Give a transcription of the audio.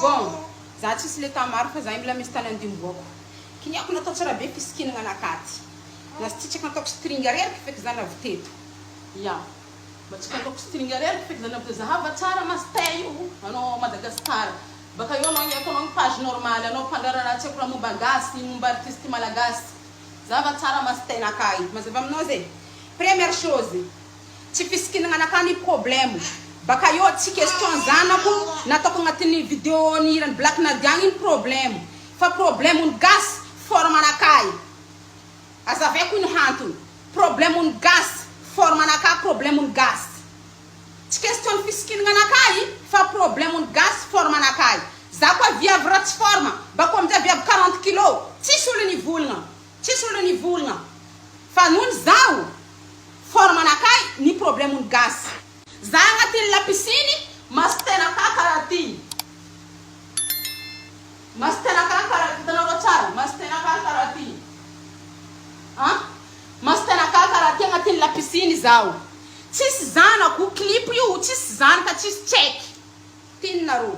Bom, za tsisy le tamaro fa za mila misy tany andimboako. Kiniako natao tsara be fisikinana anakaty. Na sitraka ataoko string areriky feky zany avy teto. Ya. Mba tsika ataoko string areriky feky zany avy teto. Zahava tsara masitay io anao Madagasikara. Baka io anao iako anao page normale anao mpandrarana tsy ako momba gasy, momba artiste malagasy. Zahava tsara masitay nakay. Mazava aminao zay. Première chose, tsy fisikinana anakany problème. Baka io tsy question zanako nataoko agnatin'ny vidéo ni irany Black Nadia iny problème. Fa problème un gas forme anakay. Azaveko iny hantony. Problème un gas forme anakay, problème un gas. Tsy question fisikinana anakay fa problème un gas forme anakay. Za koa viavy ratsy forme, bako amizay viavy 40 kg. Tsisy olo nivolagna. Tsisy olo nivolagna. Fa nono zaho forme anakay ni problème un gas. Za agnatin'ny lapisiny mastena ka karaty. Mastena ka karaty tanao tsara, mastena ka karaty. Mastena ka karaty agnatin'ny lapisiny zao. Tsisy zanako clip io, tsisy zanaka, tsisy check. Tinarô.